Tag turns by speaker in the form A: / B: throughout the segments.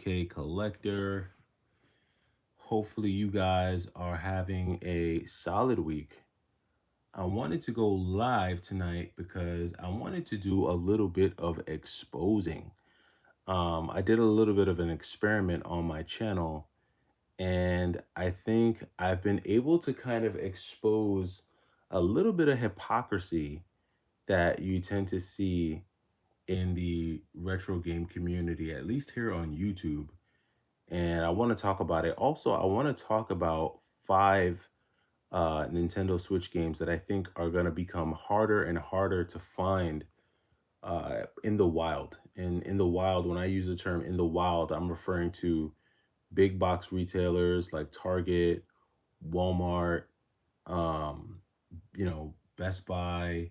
A: 4K collector. Hopefully, you guys are having a solid week. I wanted to go live tonight because I wanted to do a little bit of exposing. I did a little bit of an experiment on my channel, and I think I've been able to kind of expose a little bit of hypocrisy that you tend to see in the retro game community, at least here on YouTube. And I want to talk about it. Also, I want to talk about five Nintendo Switch games that I think are going to become harder and harder to find in the wild. And in the wild, when I use the term in the wild, I'm referring to big box retailers like Target, Walmart, um, Best Buy,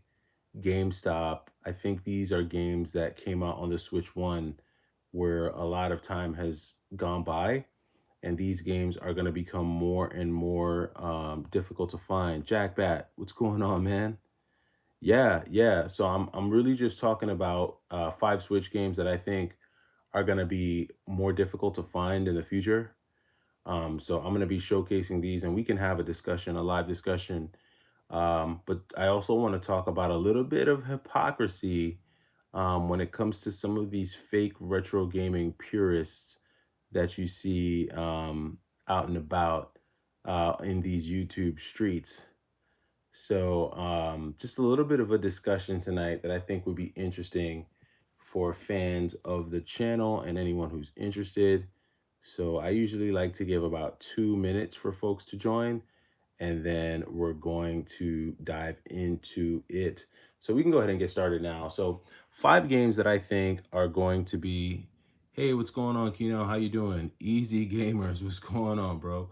A: GameStop. I think these are games that came out on the Switch 1 where a lot of time has gone by, and these games are going to become more and more difficult to find. Jack Bat, what's going on, man? Yeah, yeah. So I'm really just talking about five Switch games that I think are going to be more difficult to find in the future. So I'm going to be showcasing these, and we can have a discussion, a live discussion. But I also want to talk about a little bit of hypocrisy when it comes to some of these fake retro gaming purists that you see out and about in these YouTube streets. So, just a little bit of a discussion tonight that I think would be interesting for fans of the channel and anyone who's interested. So, I usually like to give about 2 minutes for folks to join, and then we're going to dive into it. So, we can go ahead and get started now. So, five games that I think are going to be, hey, what's going on, Kino? How you doing? Easy Gamers, what's going on, bro?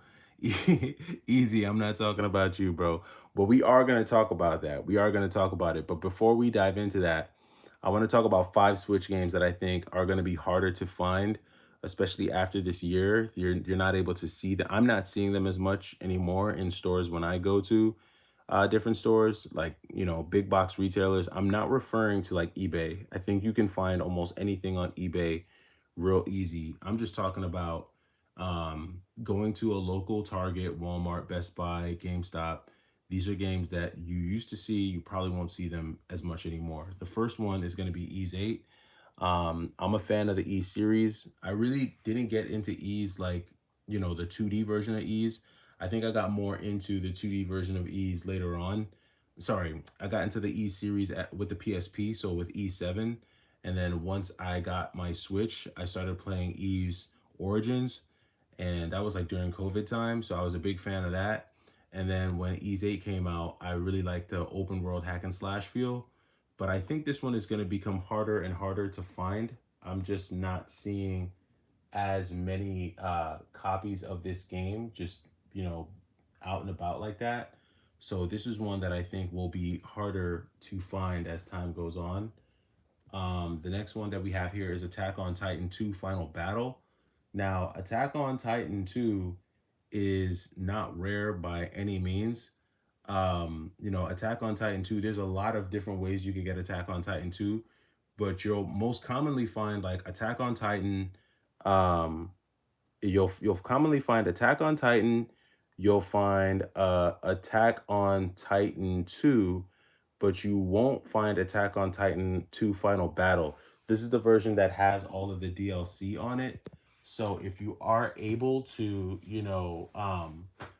A: Easy, I'm not talking about you, bro. But we are going to talk about that. We are going to talk about it. But before we dive into that, I want to talk about five Switch games that I think are going to be harder to find, especially after this year. You're not able to see them. I'm not seeing them as much anymore in stores when I go to different stores, like, big box retailers. I'm not referring to like eBay. I think you can find almost anything on eBay real easy. I'm just talking about going to a local Target, Walmart, Best Buy, GameStop. These are games that you used to see. You probably won't see them as much anymore. The first one is going to be Ease 8. I'm a fan of the Ease series. I really didn't get into Ease like, the 2D version of Ease. I think I got more into the 2D version of Ease later on. Sorry, I got into the Ease series with the PSP, so with E7. And then once I got my Switch, I started playing Eve's Origins, and that was like during COVID time, so I was a big fan of that. And then when Ease 8 came out, I really liked the open world hack and slash feel. But I think this one is going to become harder and harder to find. I'm just not seeing as many copies of this game just, out and about like that. So this is one that I think will be harder to find as time goes on. The next one that we have here is Attack on Titan 2 Final Battle. Now, Attack on Titan 2 is not rare by any means. Attack on Titan 2, there's a lot of different ways you can get Attack on Titan 2, but you'll most commonly find like Attack on Titan. Um, you'll commonly find Attack on Titan. You'll find Attack on Titan 2, but you won't find Attack on Titan 2 Final Battle. This is the version that has all of the DLC on it. So if you are able to,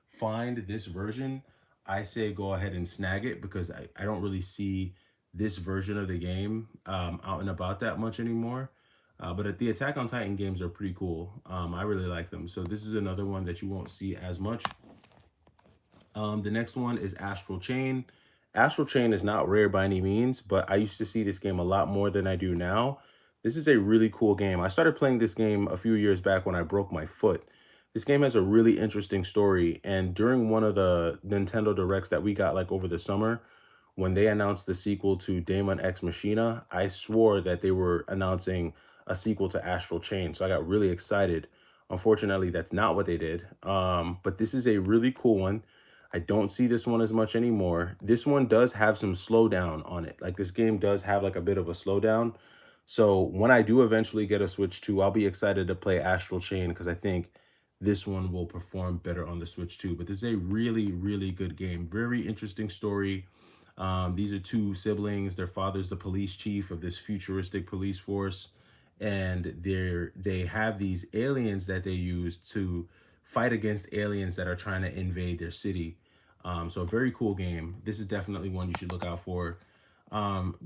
A: find this version, I say go ahead and snag it, because I don't really see this version of the game out and about that much anymore. But the Attack on Titan games are pretty cool. I really like them. So this is another one that you won't see as much. The next one is Astral Chain. Astral Chain is not rare by any means, but I used to see this game a lot more than I do now. This is a really cool game. I started playing this game a few years back when I broke my foot. This game has a really interesting story, and during one of the Nintendo Directs that we got like over the summer, when they announced the sequel to Daemon X Machina, I swore that they were announcing a sequel to Astral Chain. So I got really excited. Unfortunately, that's not what they did. But this is a really cool one. I don't see this one as much anymore. This one does have some slowdown on it. Like, this game does have like a bit of a slowdown. So when I do eventually get a Switch 2, I'll be excited to play Astral Chain because I think this one will perform better on the Switch 2. But this is a really, really good game. Very interesting story. These are two siblings. Their father's the police chief of this futuristic police force, and they have these aliens that they use to fight against aliens that are trying to invade their city. So a very cool game. This is definitely one you should look out for.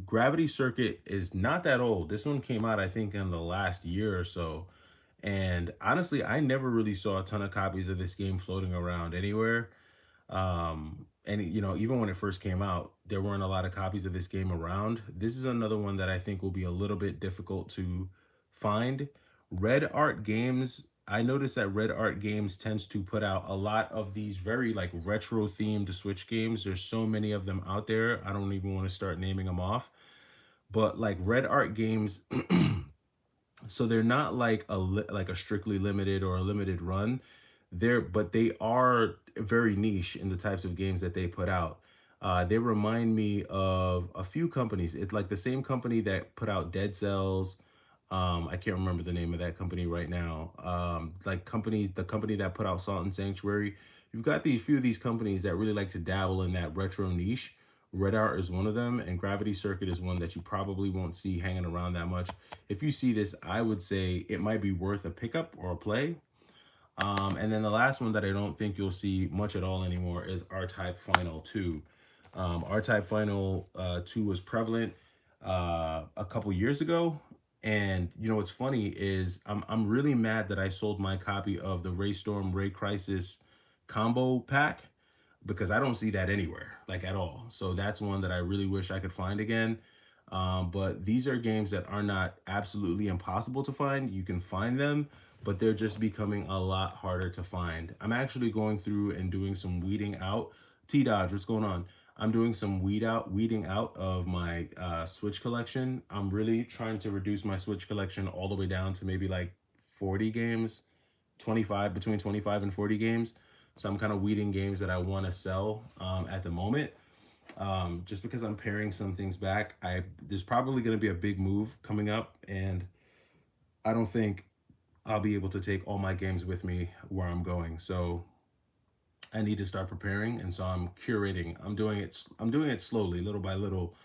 A: Gravity Circuit is not that old. This one came out, I think, in the last year or so. And honestly, I never really saw a ton of copies of this game floating around anywhere. And even when it first came out, there weren't a lot of copies of this game around. This is another one that I think will be a little bit difficult to find. Red Art Games, I noticed that Red Art Games tends to put out a lot of these very like retro themed Switch games. There's so many of them out there. I don't even want to start naming them off. But like Red Art Games, so they're not like like a strictly limited or a limited run. But they are very niche in the types of games that they put out. They remind me of a few companies. It's like the same company that put out Dead Cells. I can't remember the name of that company right now. Like the company that put out Salt and Sanctuary. You've got these few of these companies that really like to dabble in that retro niche. Red Art is one of them, and Gravity Circuit is one that you probably won't see hanging around that much. If you see this, I would say it might be worth a pickup or a play. And then the last one that I don't think you'll see much at all anymore is R-Type Final 2. R-Type Final 2 was prevalent a couple years ago. And what's funny is I'm really mad that I sold my copy of the Ray Storm Ray Crisis combo pack because I don't see that anywhere, like at all. So that's one that I really wish I could find again. But these are games that are not absolutely impossible to find. You can find them, but they're just becoming a lot harder to find. I'm actually going through and doing some weeding out. T Dodge, what's going on? I'm doing some weeding out of my Switch collection. I'm really trying to reduce my Switch collection all the way down to maybe like 40 games, 25, between 25 and 40 games. So I'm kind of weeding games that I want to sell at the moment. Just because I'm paring some things back. There's probably going to be a big move coming up, and I don't think I'll be able to take all my games with me where I'm going. So I need to start preparing, and so I'm curating. I'm doing it slowly, little by little.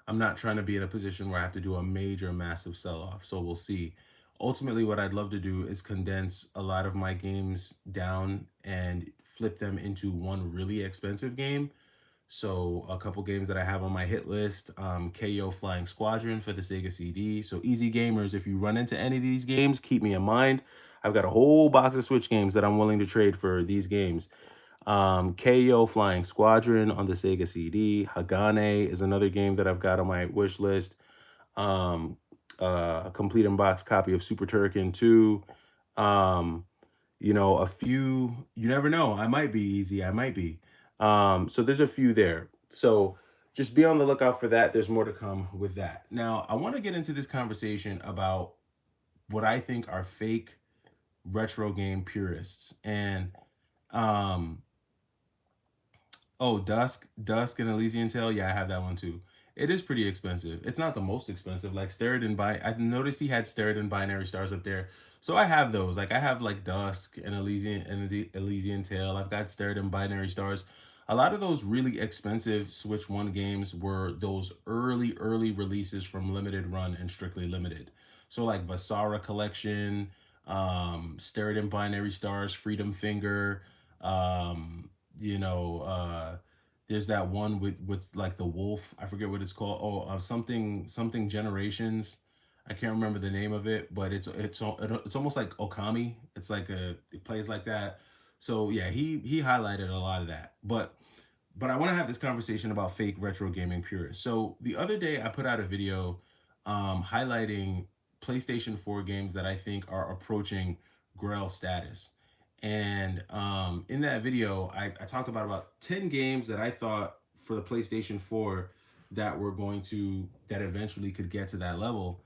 A: I'm not trying to be in a position where I have to do a major, massive sell off. So we'll see. Ultimately, what I'd love to do is condense a lot of my games down and flip them into one really expensive game. So a couple games that I have on my hit list, KO Flying Squadron for the Sega CD. So easy gamers, if you run into any of these games, keep me in mind. I've got a whole box of Switch games that I'm willing to trade for these games. KO Flying Squadron on the Sega CD. Hagane is another game that I've got on my wish list. Um, a complete in box copy of Super Turrican 2. Um, a few, you never know. I might be easy. I might be. So there's a few there. So just be on the lookout for that. There's more to come with that. Now, I want to get into this conversation about what I think are fake retro game purists. And um, oh, Dusk and Elysian Tale. Yeah, I have that one too. It is pretty expensive. It's not the most expensive. Like I noticed he had Steriden Binary Stars up there. So I have those. Like I have like Dusk and Elysian Tale. I've got Steriden Binary Stars. A lot of those really expensive Switch One games were those early releases from Limited Run and Strictly Limited. So like Vasara Collection, Steriden Binary Stars, Freedom Finger, um, you know, there's that one with like the wolf. I forget what it's called. Oh, something Generations. I can't remember the name of it, but it's almost like Okami. It's like it plays like that. So yeah, he highlighted a lot of that. But I want to have this conversation about fake retro gaming purists. So the other day I put out a video highlighting PlayStation 4 games that I think are approaching Grail status. And in that video, I talked about 10 games that I thought for the PlayStation 4 that eventually could get to that level.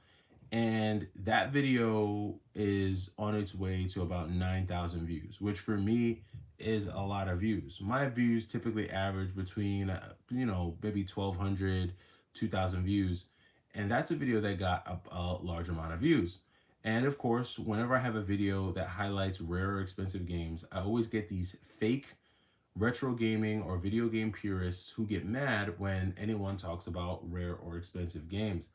A: And that video is on its way to about 9,000 views, which for me is a lot of views. My views typically average between, maybe 1,200, 2,000 views. And that's a video that got a large amount of views. And of course, whenever I have a video that highlights rare or expensive games, I always get these fake retro gaming or video game purists who get mad when anyone talks about rare or expensive games.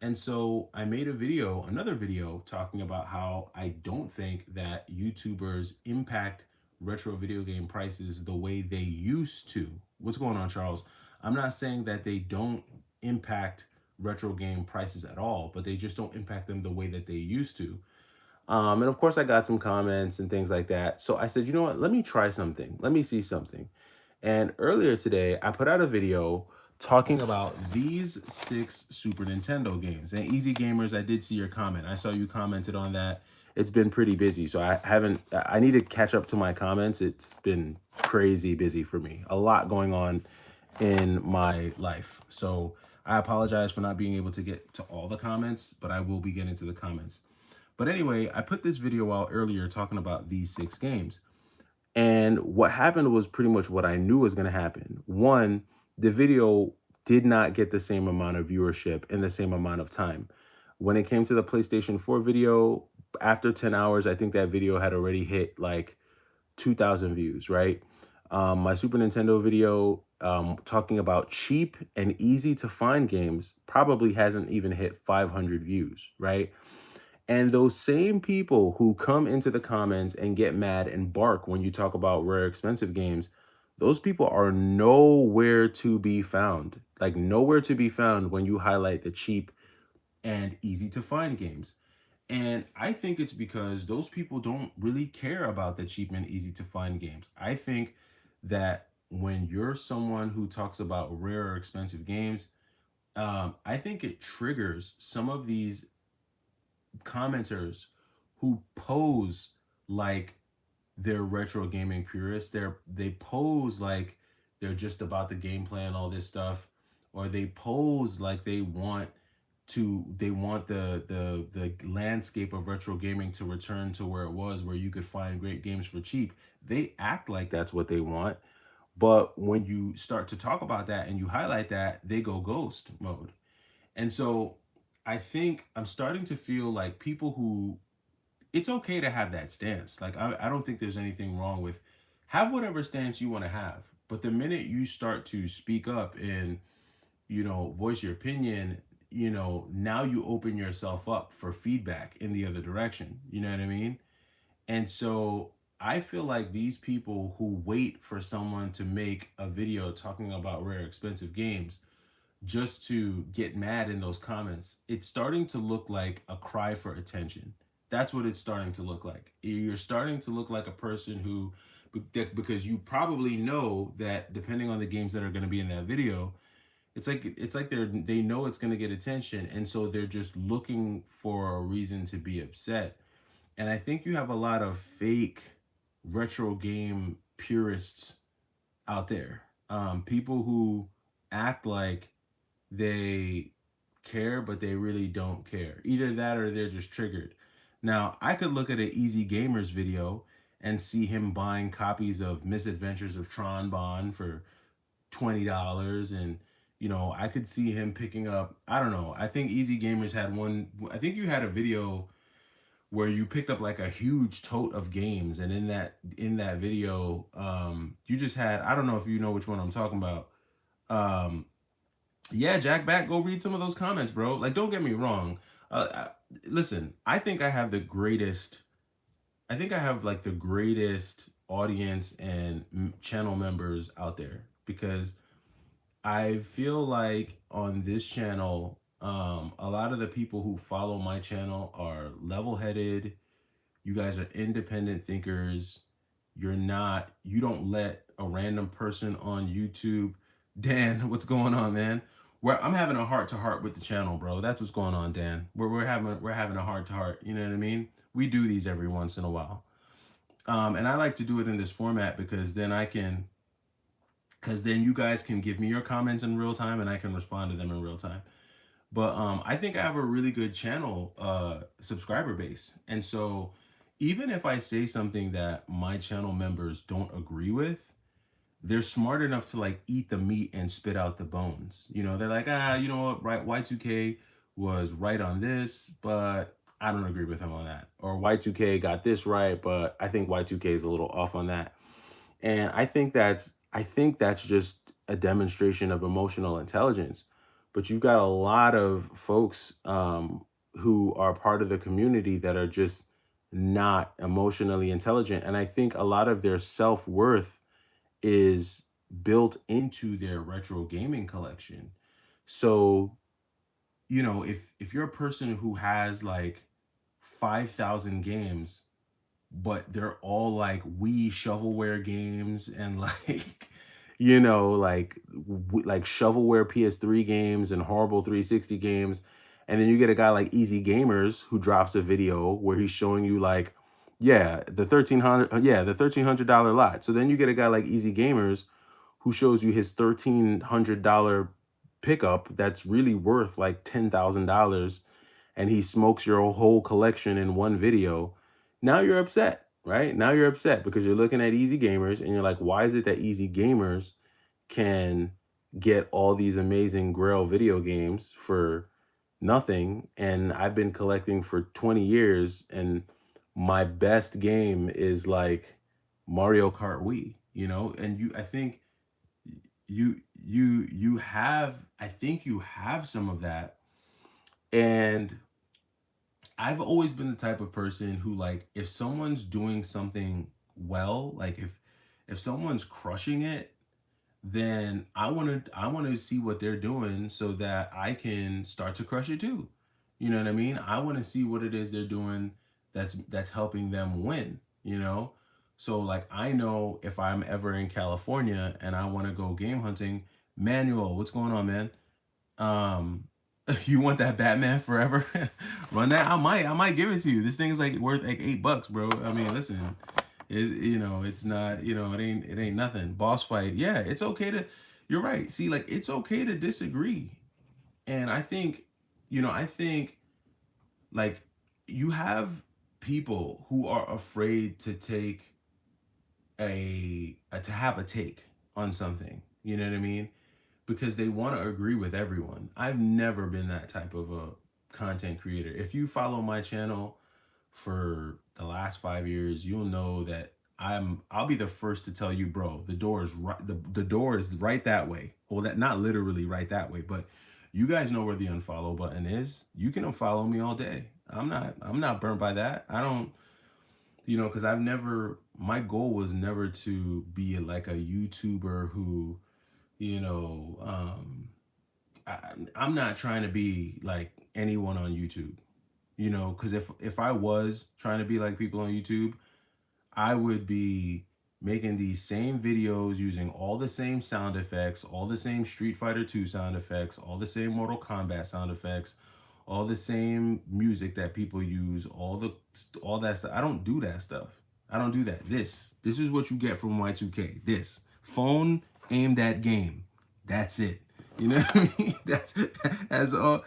A: And so I made another video talking about how I don't think that YouTubers impact retro video game prices the way they used to. What's going on, Charles? I'm not saying that they don't impact retro game prices at all, but they just don't impact them the way that they used to. And of course, I got some comments and things like that. So I said, you know what? Let me try something. Let me see something. And earlier today, I put out a video talking about these 6 Super Nintendo games. And Easy Gamers, I did see your comment. I saw you commented on that. It's been pretty busy, so I need to catch up to my comments. It's been crazy busy for me. A lot going on in my life. So I apologize for not being able to get to all the comments, but I will be getting to the comments. But anyway, I put this video out earlier talking about these 6 games. And what happened was pretty much what I knew was going to happen. One, the video did not get the same amount of viewership in the same amount of time. When it came to the PlayStation 4 video, after 10 hours, I think that video had already hit like 2,000 views, right? My Super Nintendo video talking about cheap and easy to find games probably hasn't even hit 500 views, right? And those same people who come into the comments and get mad and bark when you talk about rare expensive games, those people are nowhere to be found. Like nowhere to be found when you highlight the cheap and easy to find games. And I think it's because those people don't really care about the cheap and easy to find games. I think that when you're someone who talks about rare or expensive games, I think it triggers some of these commenters who pose like they're retro gaming purists. They pose like they're just about the gameplay and all this stuff, or they pose like they want the landscape of retro gaming to return to where it was, where you could find great games for cheap. They act like that's what they want, but when you start to talk about that and you highlight that, they go ghost mode. And so I think I'm starting to feel like people who, it's okay to have that stance. Like, I don't think there's anything wrong with have whatever stance you want to have. But the minute you start to speak up and, voice your opinion, now you open yourself up for feedback in the other direction. You know what I mean? And so I feel like these people who wait for someone to make a video talking about rare expensive games just to get mad in those comments, it's starting to look like a cry for attention. That's what it's starting to look like. You're starting to look like a person who, because you probably know that depending on the games that are going to be in that video, it's like they know it's going to get attention, and so they're just looking for a reason to be upset. And I think you have a lot of fake retro game purists out there, people who act like they care, but they really don't care. Either that or they're just triggered. Now, I could look at an Easy Gamers video and see him buying copies of Misadventures of Tron Bonne for $20. And, I could see him picking up, I don't know. I think Easy Gamers had one, I think you had a video where you picked up like a huge tote of games. And in that video, you just had, I don't know if you know which one I'm talking about. Um, yeah, Jack Back, go read some of those comments, bro. Like, don't get me wrong. Listen, I think I have like the greatest audience and channel members out there, because I feel like on this channel, a lot of the people who follow my channel are level-headed. You guys are independent thinkers. You don't let a random person on YouTube. Dan, what's going on, man? I'm having a heart to heart with the channel, bro. That's what's going on, Dan. We're having a heart to heart. You know what I mean? We do these every once in a while. And I like to do it in this format because then you guys can give me your comments in real time and I can respond to them in real time. But I think I have a really good channel subscriber base. And so even if I say something that my channel members don't agree with, they're smart enough to like eat the meat and spit out the bones. You know, they're like, you know what, right? Y2K was right on this, but I don't agree with him on that. Or Y2K got this right, but I think Y2K is a little off on that. And I think that's just a demonstration of emotional intelligence. But you've got a lot of folks who are part of the community that are just not emotionally intelligent. And I think a lot of their self-worth is built into their retro gaming collection. So, you know, if you're a person who has like 5,000 games, but they're all like Wii shovelware games and like you know like shovelware PS3 games and horrible 360 games, and then you get a guy like Easy Gamers who drops a video where he's showing you like the $1,300 lot. So then you get a guy like Easy Gamers who shows you his $1,300 pickup that's really worth like $10,000, and he smokes your whole collection in one video. Now you're upset, right? Now you're upset because you're looking at Easy Gamers and you're like, why is it that Easy Gamers can get all these amazing Grail video games for nothing? And I've been collecting for 20 years, and my best game is like Mario Kart Wii, you know? And I think you have, I think you have some of that. And I've always been the type of person who like if someone's doing something well, like if someone's crushing it, then I want to see what they're doing so that I can start to crush it too. You know what I mean? I want to see what it is they're doing that's helping them win, you know? So like I know if I'm ever in California and I want to go game hunting, Manuel, what's going on, man? Um, you want that Batman Forever? Run that. I might give it to you. This thing is like worth like $8, bro. I mean, listen, it's not, it ain't nothing. Boss fight. Yeah, it's okay to, you're right. See, like it's okay to disagree. And I think like you have people who are afraid to take to have a take on something. You know what I mean? Because they want to agree with everyone. I've never been that type of a content creator. If you follow my channel for the last 5 years, you'll know that I'll be the first to tell you, bro, the door is right the door is right that way. Well, that not literally right that way, but you guys know where the unfollow button is. You can unfollow me all day. I'm not burnt by that. I don't, because I've never my goal was never to be like a YouTuber who, you know, I'm not trying to be like anyone on YouTube, because if I was trying to be like people on YouTube, I would be making these same videos using all the same sound effects, all the same Street Fighter 2 sound effects, all the same Mortal Kombat sound effects, all the same music that people use, all that stuff. I don't do that stuff. I don't do that. This is what you get from Y2K. This phone aimed at game. That's it. You know what I mean? That's all.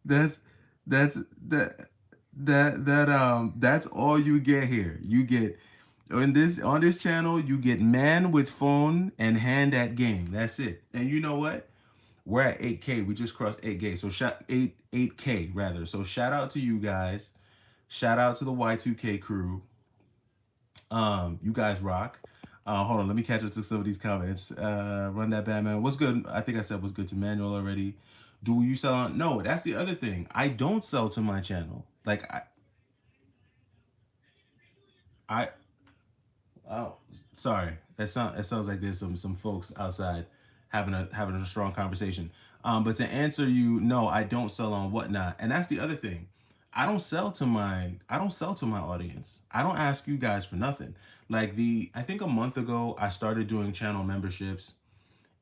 A: That's that's that that's all you get here. You get on this channel, you get man with phone and hand at game. That's it. And you know what? We're at 8K. We just crossed 8K. So 8K rather. So shout out to you guys. Shout out to the Y2K crew. You guys rock. Hold on, let me catch up to some of these comments. Run that Batman. What's good? I think I said what's good to Manuel already. Do you sell on? No, that's the other thing. I don't sell to my channel. Like I oh, sorry. It sounds like there's some folks outside having a strong conversation. But to answer you, no, I don't sell on Whatnot, and that's the other thing. I don't sell to my audience. I don't ask you guys for nothing. Like I think a month ago I started doing channel memberships,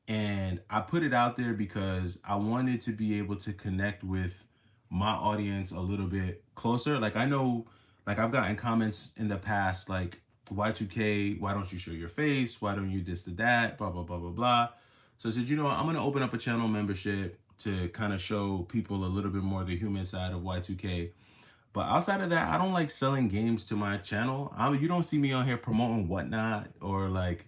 A: and I put it out there because I wanted to be able to connect with my audience a little bit closer. Like I know, like I've gotten comments in the past like Y2K, why don't you show your face? Why don't you this to that? Blah blah blah blah blah. So I said, I'm gonna open up a channel membership to kind of show people a little bit more the human side of Y2K. But outside of that, I don't like selling games to my channel. You don't see me on here promoting Whatnot or like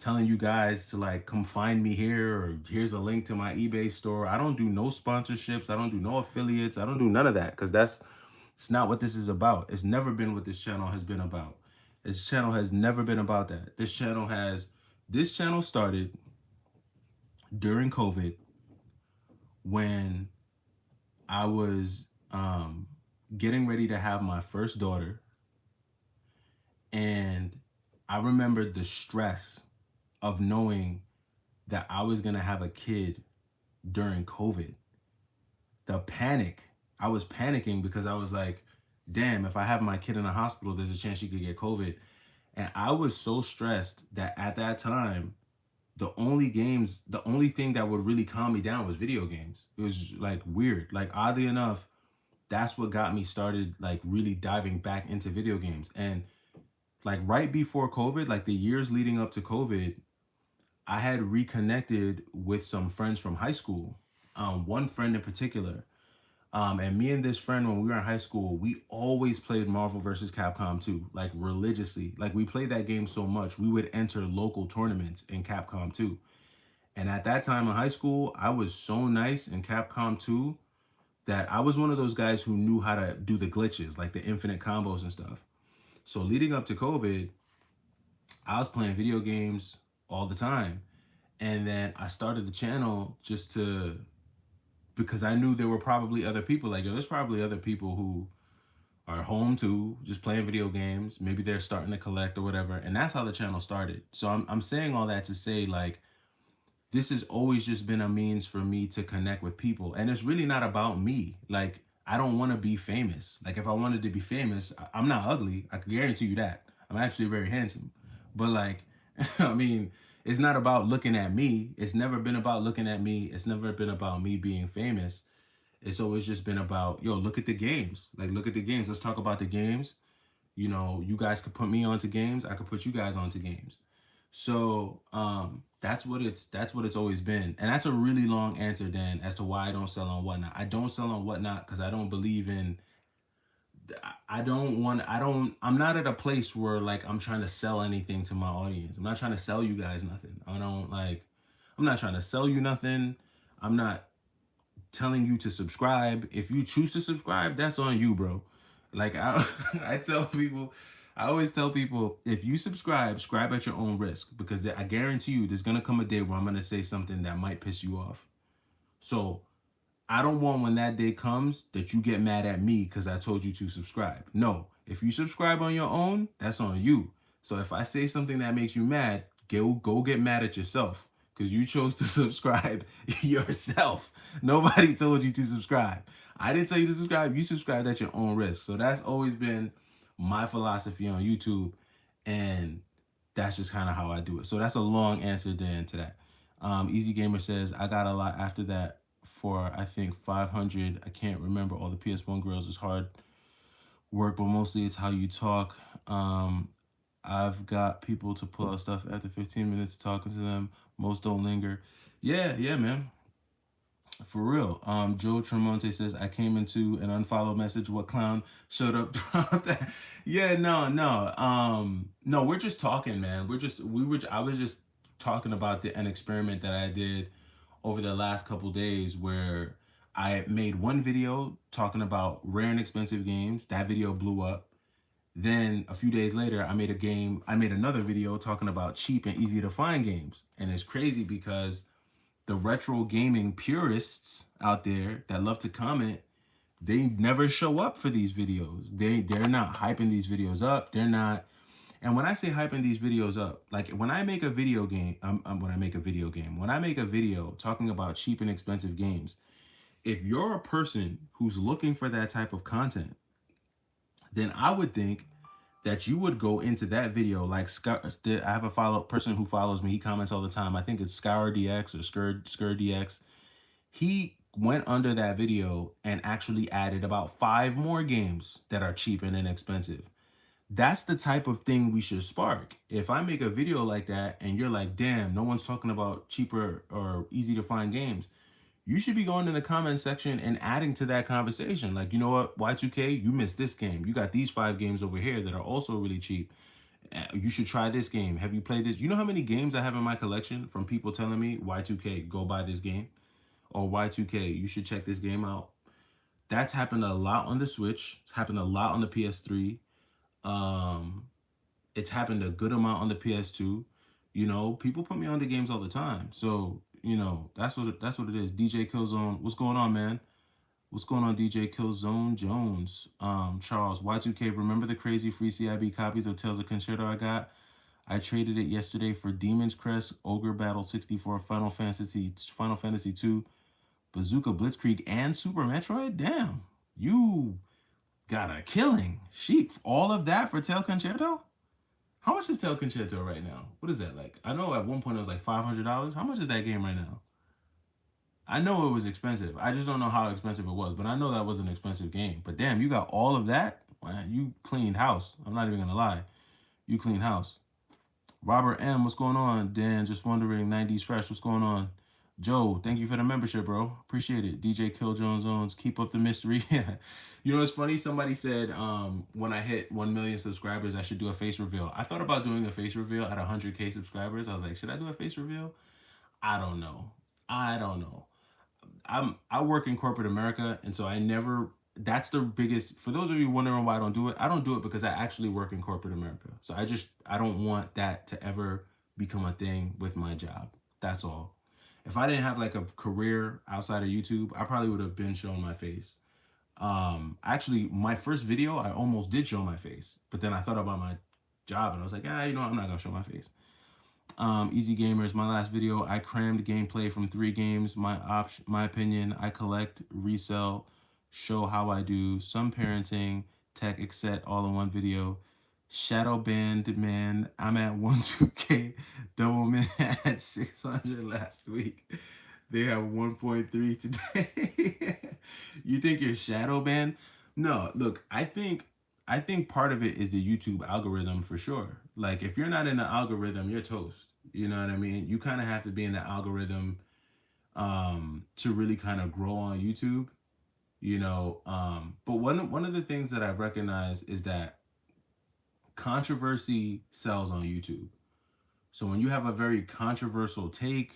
A: telling you guys to like come find me here, or here's a link to my eBay store. I don't do no sponsorships. I don't do no affiliates. I don't do none of that, because it's not what this is about. It's never been what this channel has been about. This channel has never been about that. This channel started during COVID, when I was getting ready to have my first daughter. And I remembered the stress of knowing that I was going to have a kid during COVID. The panic. I was panicking because I was like, damn, if I have my kid in the hospital, there's a chance she could get COVID. And I was so stressed that at that time, the only thing that would really calm me down was video games. It was like weird. Like, oddly enough, that's what got me started, like really diving back into video games. And like right before COVID, like the years leading up to COVID, I had reconnected with some friends from high school. One friend in particular. And me and this friend, when we were in high school, we always played Marvel vs. Capcom 2, like religiously. Like, we played that game so much, we would enter local tournaments in Capcom 2. And at that time in high school, I was so nice in Capcom 2 that I was one of those guys who knew how to do the glitches, like the infinite combos and stuff. So leading up to COVID, I was playing video games all the time. And then I started the channel because I knew there were probably other people. Like, yo, there's probably other people who are home too, just playing video games. Maybe they're starting to collect or whatever. And that's how the channel started. So I'm saying all that to say, like, this has always just been a means for me to connect with people. And it's really not about me. Like, I don't want to be famous. Like, if I wanted to be famous, I'm not ugly. I can guarantee you that. I'm actually very handsome. But like, I mean, it's not about looking at me. It's never been about looking at me. It's never been about me being famous. It's always just been about, yo, look at the games. Like, look at the games. Let's talk about the games. You know, you guys could put me onto games. I could put you guys onto games. So that's what it's always been. And that's a really long answer, Dan, as to why I don't sell on Whatnot. I don't sell on Whatnot because I don't believe in I'm not at a place where like I'm trying to sell anything to my audience. I'm not trying to sell you guys nothing. I'm not trying to sell you nothing. I'm not telling you to subscribe. If you choose to subscribe, that's on you, bro. Like, I tell people, I always tell people, if you subscribe at your own risk, because I guarantee you there's gonna come a day where I'm gonna say something that might piss you off. So I don't want, when that day comes, that you get mad at me because I told you to subscribe. No, if you subscribe on your own, that's on you. So if I say something that makes you mad, go get mad at yourself, because you chose to subscribe yourself. Nobody told you to subscribe. I didn't tell you to subscribe. You subscribed at your own risk. So that's always been my philosophy on YouTube, and that's just kind of how I do it. So that's a long answer, Dan, to that. Easy Gamer says, I got a lot after that for, I think, 500. I can't remember all the PS1 girls. It's hard work, but mostly it's how you talk. I've got people to pull out stuff after 15 minutes of talking to them. Most don't linger. Yeah, man. For real. Joe Tremonte says, I came into an unfollow message. What clown showed up? Yeah, no. No, we're just talking, man. I was just talking about an experiment that I did over the last couple days, where I made one video talking about rare and expensive games. That video blew up. Then a few days later, I made another video talking about cheap and easy to find games. And it's crazy because the retro gaming purists out there that love to comment, they never show up for these videos. They're not hyping these videos up. They're not. And when I say hyping these videos up, like when I make a video game, when I make a video talking about cheap and expensive games, if you're a person who's looking for that type of content, then I would think that you would go into that video like I have a person who follows me. He comments all the time. I think it's ScourDX or ScurDX. He went under that video and actually added about 5 more games that are cheap and inexpensive. That's the type of thing we should spark. If I make a video like that and you're like, damn, no one's talking about cheaper or easy to find games, you should be going in the comment section and adding to that conversation. Like, you know what, Y2K, you missed this game. You got these 5 games over here that are also really cheap. You should try this game. Have you played this? You know how many games I have in my collection from people telling me Y2K, go buy this game, or Y2K, you should check this game out. That's happened a lot on the Switch. It's happened a lot on the PS3. Um, it's happened a good amount on the PS2. You know, people put me on the games all the time. So, you know, that's what it is. DJ Killzone, what's going on, man? What's going on, DJ Killzone Jones? Charles, Y2K, remember the crazy free CIB copies of Tales of Concerto I got? I traded it yesterday for Demon's Crest, Ogre Battle 64, Final Fantasy 2, Bazooka Blitzkrieg, and Super Metroid? Damn, you got a killing. Sheep, all of that for Tale Concerto? How much is Tale Concerto right now? What is that like? I know at one point it was like $500. How much is that game right now? I know it was expensive. I just don't know how expensive it was, but I know that was an expensive game. But damn, you got all of that? Man, you cleaned house. I'm not even gonna lie. You cleaned house. Robert M, what's going on? Dan, just wondering. 90s Fresh, what's going on? Joe, thank you for the membership, bro. Appreciate it. DJ Killjones owns, keep up the mystery. You know, it's funny. Somebody said when I hit 1 million subscribers, I should do a face reveal. I thought about doing a face reveal at 100K subscribers. I was like, should I do a face reveal? I don't know. I don't know. I work in corporate America, and so I never. That's the biggest. For those of you wondering why I don't do it, I don't do it because I actually work in corporate America. So I don't want that to ever become a thing with my job. That's all. If I didn't have like a career outside of YouTube, I probably would have been showing my face. Actually, my first video, I almost did show my face, but then I thought about my job and I was like, you know, I'm not gonna show my face. Easy Gamers, my last video, I crammed gameplay from 3 games. My opinion, I collect, resell, show how I do, some parenting, tech, etc. all in one video. Shadow banned man, I'm at 12K, double man at 600 last week. They have 1.3 today. You think you're shadow banned? No, look, I think part of it is the YouTube algorithm for sure. Like if you're not in the algorithm, you're toast. You know what I mean? You kind of have to be in the algorithm to really kind of grow on YouTube. You know, but one of the things that I've recognized is that controversy sells on YouTube. So when you have a very controversial take,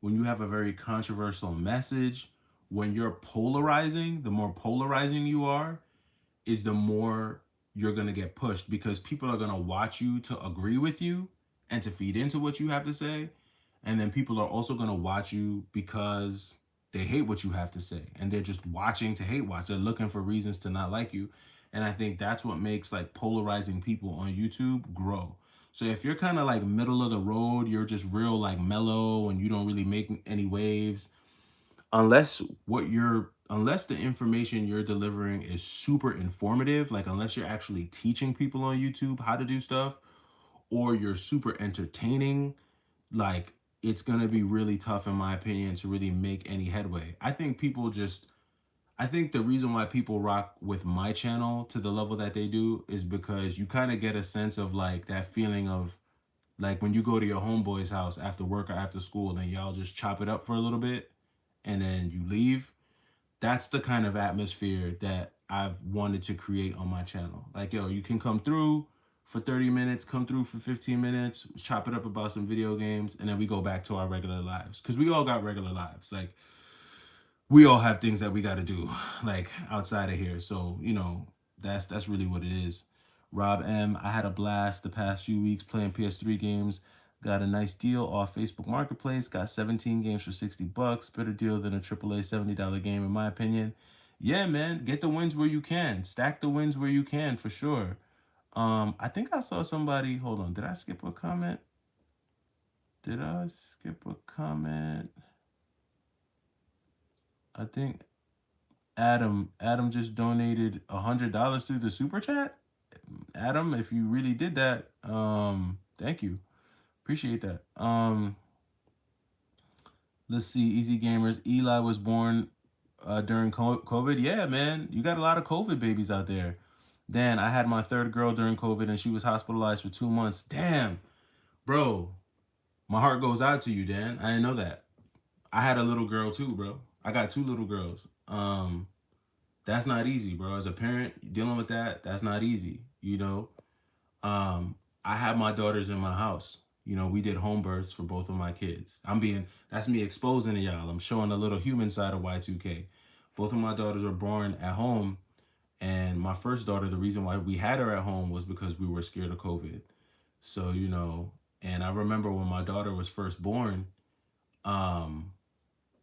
A: when you have a very controversial message, when you're polarizing, the more polarizing you are, is the more you're going to get pushed because people are going to watch you to agree with you and to feed into what you have to say. And then people are also going to watch you because they hate what you have to say. And they're just watching to hate watch. They're looking for reasons to not like you. And I think that's what makes like polarizing people on YouTube grow. So if you're kind of like middle of the road, you're just real like mellow and you don't really make any waves, unless unless the information you're delivering is super informative, like unless you're actually teaching people on YouTube how to do stuff, or you're super entertaining, like it's going to be really tough in my opinion to really make any headway. I think the reason why people rock with my channel to the level that they do is because you kind of get a sense of like that feeling of like when you go to your homeboy's house after work or after school and y'all just chop it up for a little bit and then you leave. That's the kind of atmosphere that I've wanted to create on my channel. Like, yo, you can come through for 30 minutes, come through for 15 minutes, chop it up about some video games, and then we go back to our regular lives. Because we all got regular lives. Like, we all have things that we got to do, like, outside of here. So, you know, that's really what it is. Rob M, I had a blast the past few weeks playing PS3 games. Got a nice deal off Facebook Marketplace. Got 17 games for $60. Better deal than a AAA $70 game, in my opinion. Yeah, man. Get the wins where you can. Stack the wins where you can, for sure. I think I saw somebody. Hold on. Did I skip a comment? Did I skip a comment? I think Adam just donated $100 through the super chat. Adam, if you really did that, thank you. Appreciate that. Let's see, Easy Gamers. Eli was born during COVID. Yeah, man, you got a lot of COVID babies out there. Dan, I had my third girl during COVID and she was hospitalized for 2 months. Damn, bro, my heart goes out to you, Dan. I didn't know that. I had a little girl too, bro. I got 2 little girls. That's not easy, bro. As a parent, dealing with that, that's not easy, you know. I had my daughters in my house. We did home births for both of my kids. That's me exposing to y'all. I'm showing a little human side of Y2K. Both of my daughters were born at home. And my first daughter, the reason why we had her at home was because we were scared of COVID. So, and I remember when my daughter was first born, um,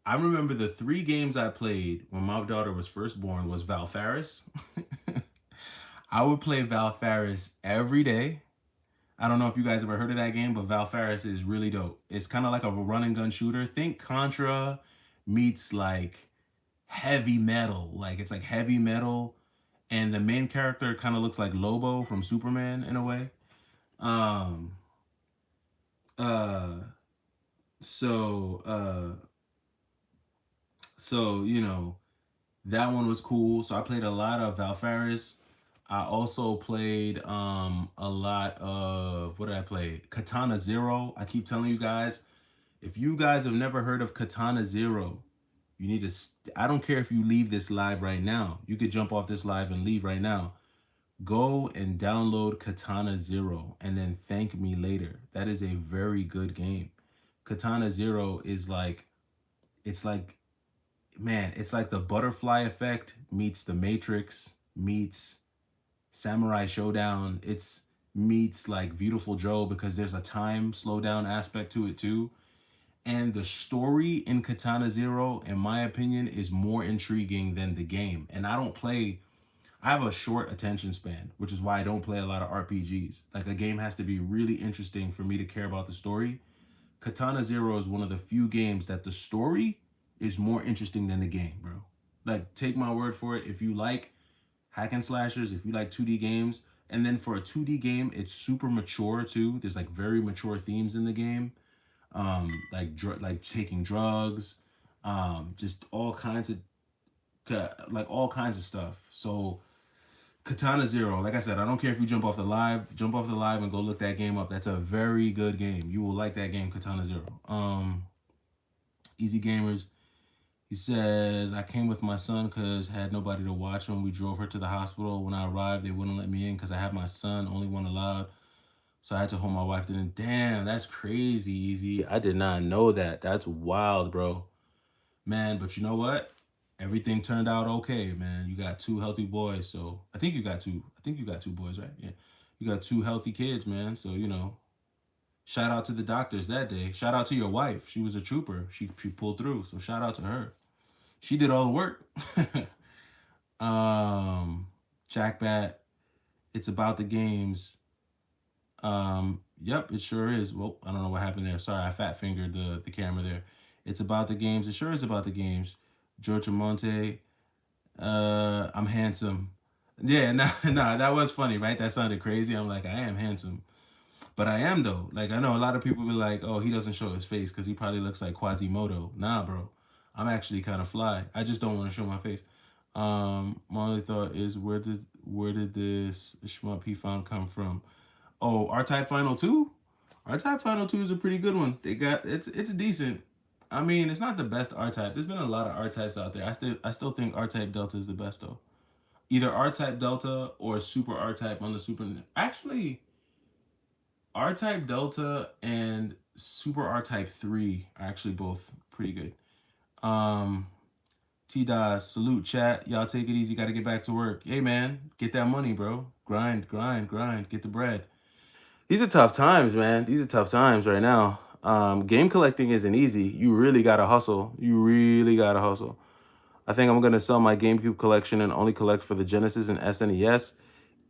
A: I remember the 3 games I played when my daughter was first born was Val Faris. I would play Val Faris every day. I don't know if you guys ever heard of that game, but Val Faris is really dope. It's kind of like a run and gun shooter. Think Contra meets like heavy metal. Like it's like heavy metal, and the main character kind of looks like Lobo from Superman in a way. Um, uh, so, uh, so that one was cool. So I played a lot of Valfaris. I also played a lot of, what did I play? Katana Zero. I keep telling you guys, if you guys have never heard of Katana Zero, you need to. I don't care if you leave this live right now. You could jump off this live and leave right now. Go and download Katana Zero and then thank me later. That is a very good game. Katana Zero is like, it's like, man, it's like the butterfly effect meets the Matrix meets Samurai Showdown. It's meets like Beautiful Joe because there's a time slowdown aspect to it too. And the story in Katana Zero, in my opinion, is more intriguing than the game. And I have a short attention span, which is why I don't play a lot of RPGs. Like a game has to be really interesting for me to care about the story. Katana Zero is one of the few games that the story is more interesting than the game, bro. Like, take my word for it. If you like hack and slashers, if you like 2D games, and then for a 2D game, it's super mature too. There's like very mature themes in the game, like taking drugs, just all kinds of all kinds of stuff. So Katana Zero, like I said, I don't care if you jump off the live and go look that game up. That's a very good game. You will like that game, Katana Zero. Easy Gamers. He says, I came with my son because had nobody to watch him. We drove her to the hospital. When I arrived, they wouldn't let me in because I had my son, only one allowed. So I had to hold my wife. Didn't. Damn, that's crazy, Easy. I did not know that. That's wild, bro. Man, but you know what? Everything turned out okay, man. You got 2 healthy boys. So I think you got 2. I think you got 2 boys, right? Yeah. You got 2 healthy kids, man. So, shout out to the doctors that day. Shout out to your wife. She was a trooper. She pulled through. So shout out to her. She did all the work. Jack Bat, it's about the games. Yep, it sure is. Well, I don't know what happened there. Sorry, I fat fingered the camera there. It's about the games. It sure is about the games. George Monte, I'm handsome. Yeah, nah, that was funny, right? That sounded crazy. I'm like, I am handsome. But I am though. Like I know a lot of people be like, oh, he doesn't show his face because he probably looks like Quasimodo. Nah, bro. I'm actually kind of fly. I just don't want to show my face. My only thought is where did this shmup he found come from? Oh, R-Type Final 2? R-Type Final 2 is a pretty good one. It's decent. I mean, it's not the best R-Type. There's been a lot of R-Types out there. I still think R-Type Delta is the best though. Either R-Type Delta or Super R-Type on the Super. Actually, R-Type Delta and Super R-Type 3 are actually both pretty good. T-Dot, salute chat. Y'all take it easy. Got to get back to work. Hey, man, get that money, bro. Grind, grind, grind. Get the bread. These are tough times, man. These are tough times right now. Game collecting isn't easy. You really got to hustle. You really got to hustle. I think I'm going to sell my GameCube collection and only collect for the Genesis and SNES.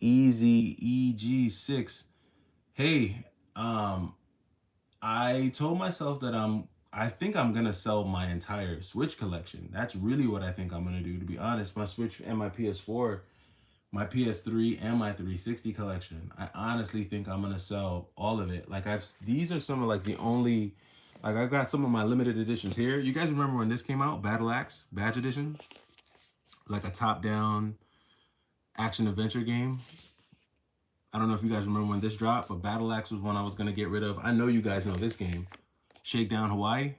A: Easy EG6. Hey, I told myself that I think I'm gonna sell my entire Switch collection. That's really what I think I'm gonna do, to be honest. My Switch and my PS4, my PS3 and my 360 collection. I honestly think I'm gonna sell all of it. Like these are some of like the only, like I've got some of my limited editions here. You guys remember when this came out? Battle Axe Badge Edition, like a top-down action adventure game. I don't know if you guys remember when this dropped, but Battle Axe was one I was gonna get rid of. I know you guys know this game. Shakedown Hawaii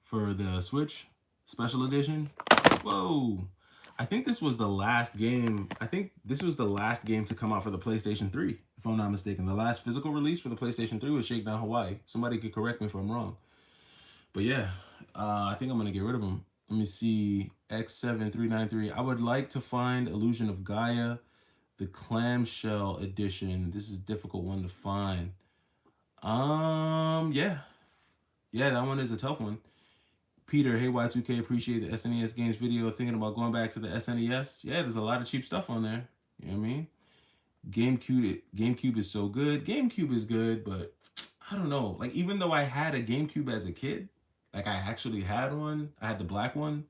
A: for the Switch Special Edition. Whoa. I think this was the last game. I think this was the last game to come out for the PlayStation 3, if I'm not mistaken. The last physical release for the PlayStation 3 was Shakedown Hawaii. Somebody could correct me if I'm wrong. But yeah, I think I'm gonna get rid of them. Let me see. X7393. I would like to find Illusion of Gaia, the clamshell edition. This is a difficult one to find. Yeah. Yeah, that one is a tough one. Peter, hey Y2K, appreciate the SNES games video. Thinking about going back to the SNES. Yeah, there's a lot of cheap stuff on there. You know what I mean? GameCube is so good. GameCube is good, but I don't know. Like, even though I had a GameCube as a kid, like I actually had one. I had the black one.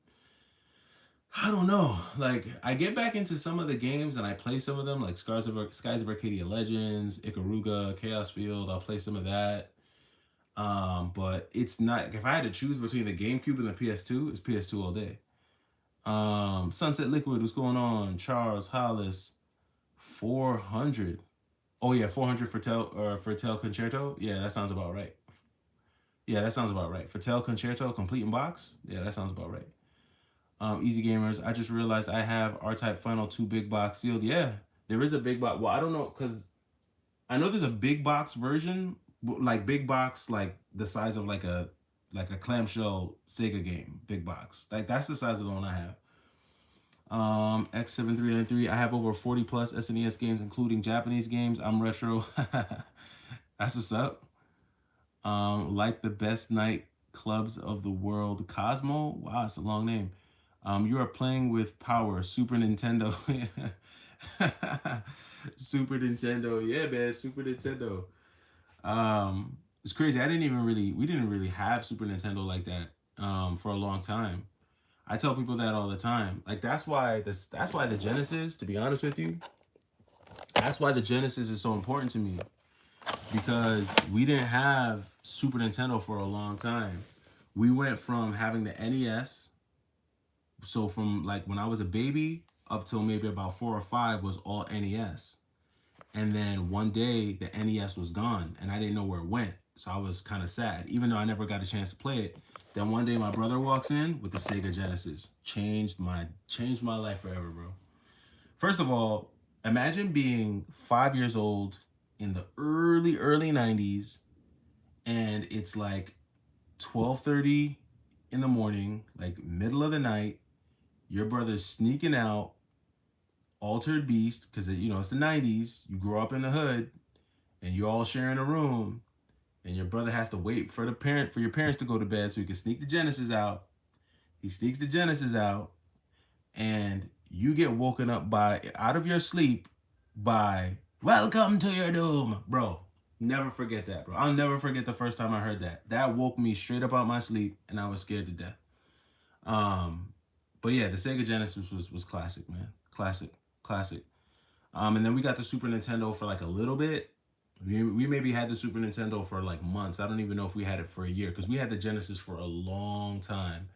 A: I don't know. Like, I get back into some of the games and I play some of them, like Skies of Arcadia Legends, Ikaruga, Chaos Field. I'll play some of that. But it's not. If I had to choose between the GameCube and the PS2, it's PS2 all day. Sunset Liquid, what's going on? Charles Hollis, 400. Oh yeah, 400 for Tel Concerto. Yeah, that sounds about right. Yeah, that sounds about right. For Tel Concerto, complete in box. Yeah, that sounds about right. Easy Gamers, I just realized I have R-Type Final 2 big box sealed. Yeah, there is a big box. Well, I don't know, because I know there's a big box version, like big box, like the size of like a clamshell Sega game, big box. Like that's the size of the one I have. X7393, I have over 40 plus SNES games, including Japanese games. I'm retro. That's what's up. Like the best night clubs of the world, Cosmo. Wow, it's a long name. You are playing with power, Super Nintendo. Super Nintendo, yeah, man, Super Nintendo. It's crazy. We didn't really have Super Nintendo like that for a long time. I tell people that all the time. Like that's why the Genesis, to be honest with you, that's why the Genesis is so important to me, because we didn't have Super Nintendo for a long time. We went from having the NES, so from like when I was a baby up till maybe about 4 or 5 was all NES. And then one day the NES was gone and I didn't know where it went. So I was kind of sad, even though I never got a chance to play it. Then one day my brother walks in with the Sega Genesis. Changed my life forever, bro. First of all, imagine being 5 years old in the early 90s and it's like 12:30 in the morning, like middle of the night. Your brother's sneaking out, Altered Beast, because it's the 90s. You grow up in the hood and you're all sharing a room, and your brother has to wait for your parents to go to bed so he can sneak the Genesis out. He sneaks the Genesis out, and you get woken up out of your sleep by "Welcome to your doom," bro. Never forget that, bro. I'll never forget the first time I heard that. That woke me straight up out my sleep, and I was scared to death. But yeah, the Sega Genesis was classic, man. Classic. And then we got the Super Nintendo for like a little bit. We maybe had the Super Nintendo for like months. I don't even know if we had it for a year, because we had the Genesis for a long time.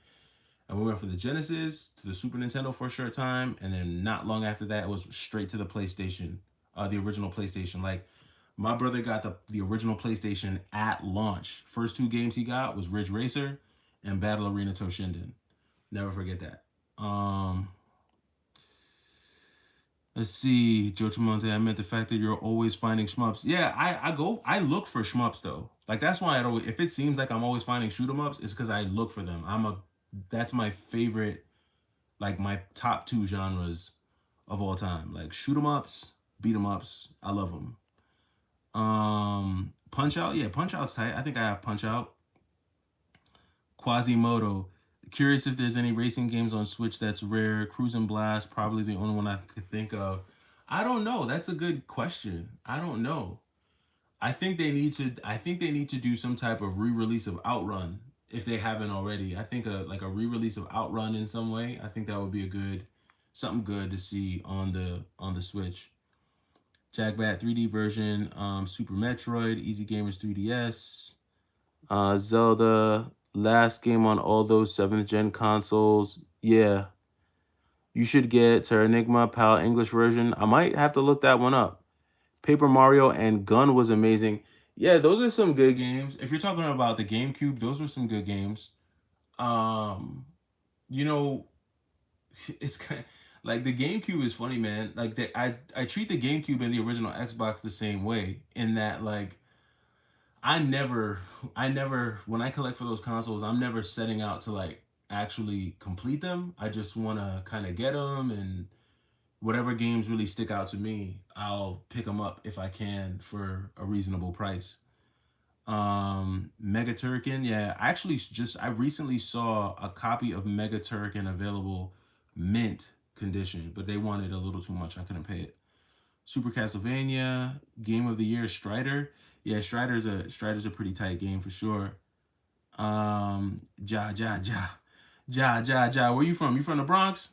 A: And we went from the Genesis to the Super Nintendo for a short time, and then not long after that, it was straight to the PlayStation, the original PlayStation. Like, my brother got the original PlayStation at launch. First 2 games he got was Ridge Racer and Battle Arena Toshinden. Never forget that. Let's see, Joe Tremonte, I meant the fact that you're always finding shmups. Yeah, I look for shmups though. Like that's why if it seems like I'm always finding shoot 'em ups, it's because I look for them. That's my favorite, like my top 2 genres of all time. Like shoot 'em ups, beat 'em ups. I love them. Punch Out, yeah, Punch Out's tight. I think I have Punch Out. Quasimodo. Curious if there's any racing games on Switch that's rare. Cruis'n Blast, probably the only one I could think of. I don't know. That's a good question. I don't know. I think they need to do some type of re-release of Outrun if they haven't already. I think a re-release of Outrun in some way. I think that would be something good to see on the Switch. Jackbat 3D version, Super Metroid, Easy Gamers 3DS, Zelda, last game on all those 7th gen consoles. Yeah. You should get Terranigma PAL English version. I might have to look that one up. Paper Mario and Gun was amazing. Yeah, those are some good games. If you're talking about the GameCube, those were some good games. You know, it's kind of, Like the GameCube is funny, man. Like I treat the GameCube and the original Xbox the same way in that like I never when I collect for those consoles, I'm never setting out to like actually complete them. I just want to kind of get them, and whatever games really stick out to me, I'll pick them up if I can for a reasonable price. Mega Turrican, yeah, I recently saw a copy of Mega Turrican available mint condition, but they wanted a little too much. I couldn't pay it. Super Castlevania, Game of the Year, Strider. Yeah, Strider's a pretty tight game for sure. Ja Ja Ja. Ja Ja Ja. Where you from? You from the Bronx?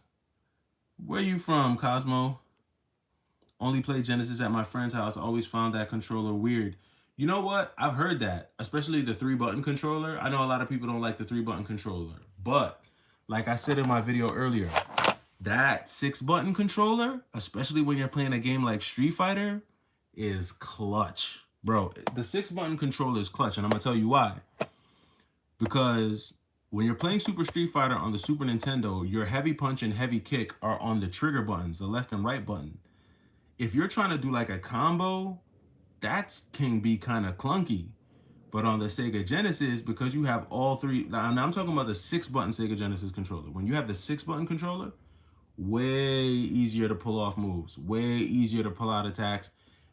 A: Where you from, Cosmo? Only play Genesis at my friend's house. Always found that controller weird. You know what? I've heard that, especially the 3-button controller. I know a lot of people don't like the 3-button controller, but like I said in my video earlier, that 6-button controller, especially when you're playing a game like Street Fighter, is clutch. Bro, the 6-button controller is clutch, and I'm gonna tell you why. Because when you're playing Super Street Fighter on the Super Nintendo, your heavy punch and heavy kick are on the trigger buttons, the left and right button. If you're trying to do like a combo, that can be kind of clunky. But on the Sega Genesis, because you have all three, now I'm talking about the 6-button Sega Genesis controller. When you have the 6-button controller, way easier to pull off moves, way easier to pull out attacks.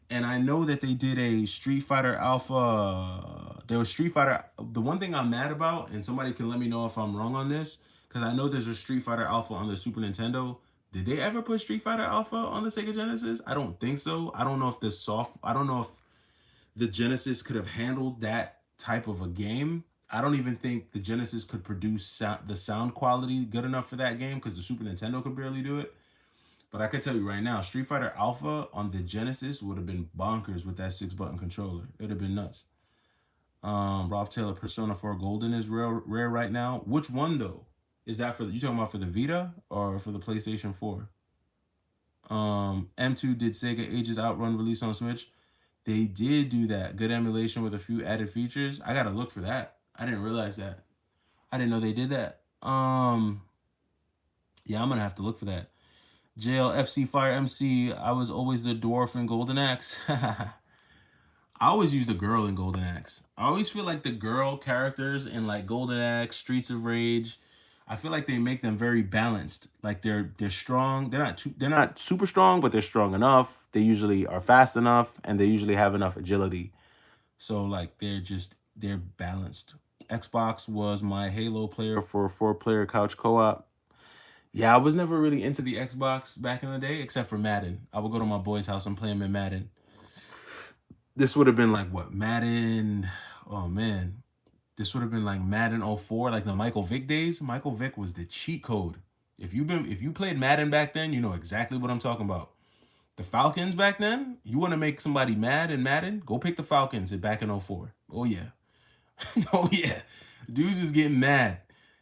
A: And I know that they did a Street Fighter Alpha. There was Street Fighter. The one thing I'm mad about, and somebody can let me know if I'm wrong on this, because I know there's a Street Fighter Alpha on the Super Nintendo. Did they ever put Street Fighter Alpha on the Sega Genesis? I don't think so. I don't know if I don't know if the Genesis could have handled that type of a game. I don't even think the Genesis could produce the sound quality good enough for that game because the Super Nintendo could barely do it. But I can tell you right now, Street Fighter Alpha on the Genesis would have been bonkers with that 6-button controller. It would have been nuts. Ralph Taylor Persona 4 Golden is rare right now. Which one though? Is that for you talking about for the Vita or for the PlayStation 4? M2 did Sega Ages Outrun release on Switch? They did do that. Good emulation with a few added features. I gotta look for that. I didn't realize that. I didn't know they did that. Yeah, I'm gonna have to look for that. JLFC Fire MC. I was always the dwarf in Golden Axe. I always use the girl in Golden Axe. I always feel like the girl characters in like Golden Axe, Streets of Rage, I feel like they make them very balanced. Like they're strong. They're not super strong, but they're strong enough. They usually are fast enough, and they usually have enough agility. So like they're balanced. Xbox was my Halo player for 4-player couch co-op. Yeah, I was never really into the Xbox back in the day, except for Madden. I would go to my boy's house and play him in Madden. This would have been like what, Madden? Oh man, this would have been like Madden 04, like the Michael Vick days. Michael Vick was the cheat code. If you played Madden back then, you know exactly what I'm talking about. The Falcons back then, you want to make somebody mad in Madden? Go pick the Falcons back in 04. Oh yeah. Oh yeah. Dudes is getting mad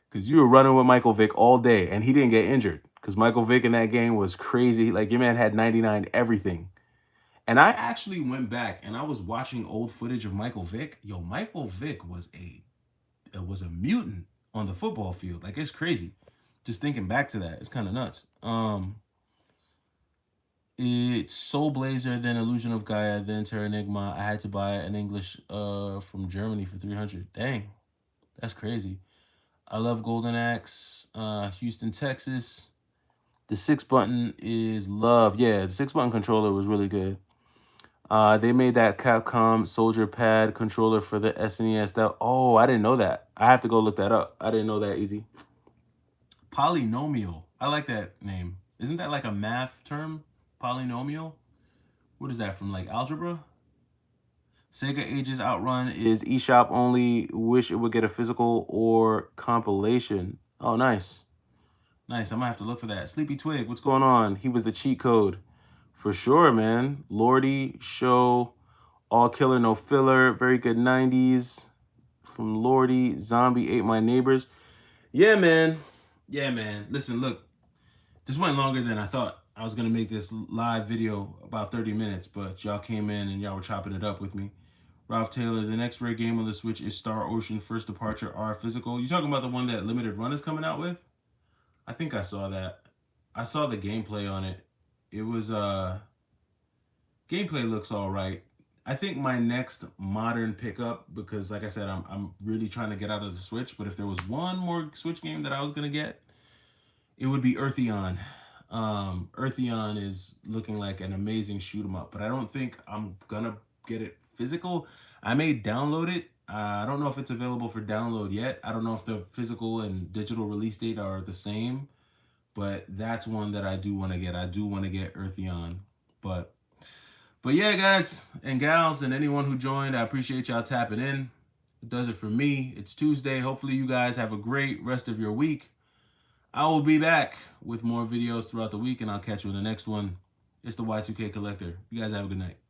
A: because you were running with Michael Vick all day and he didn't get injured because Michael Vick in that game was crazy. Like your man had 99 everything. And I actually went back and I was watching old footage of Michael Vick. Yo, Michael Vick was a mutant on the football field. Like it's crazy. Just thinking back to that, it's kind of nuts. It's Soul Blazer, then Illusion of Gaia, then Terranigma. I had to buy an English from Germany for 300. Dang, that's crazy. I love Golden Axe, Houston, Texas. The 6-button is love. Yeah, the 6-button controller was really good. They made that Capcom Soldier Pad controller for the SNES. Oh, I didn't know that. I have to go look that up. I didn't know that easy. Polynomial. I like that name. Isn't that like a math term? Polynomial? What is that from, like algebra? Sega Ages Outrun is eShop only. Wish it would get a physical or compilation. Oh, nice. Nice. I'm gonna have to look for that. Sleepy Twig, what's going on? He was the cheat code. For sure, man. Lordy, show, all killer, no filler. Very good 90s. From Lordy, Zombie Ate My Neighbors. Yeah, man. Yeah, man. Listen, look. This went longer than I thought. I was going to make this live video about 30 minutes, but y'all came in and y'all were chopping it up with me. Ralph Taylor, the next rare game on the Switch is Star Ocean First Departure R Physical. You talking about the one that Limited Run is coming out with? I think I saw that. I saw the gameplay on it. It was gameplay looks all right. I think my next modern pickup, because like I said, I'm really trying to get out of the Switch. But if there was one more Switch game that I was gonna get, it would be Eartheon. Eartheon is looking like an amazing shoot 'em up, but I don't think I'm gonna get it physical. I may download it. I don't know if it's available for download yet. I don't know if the physical and digital release date are the same, but that's one that I do want to get. I do want to get Eartheon, but yeah, guys and gals, and anyone who joined, I appreciate y'all tapping in. It does it for me. It's Tuesday. Hopefully, you guys have a great rest of your week. I will be back with more videos throughout the week, and I'll catch you in the next one. It's the Y2K Collector. You guys have a good night.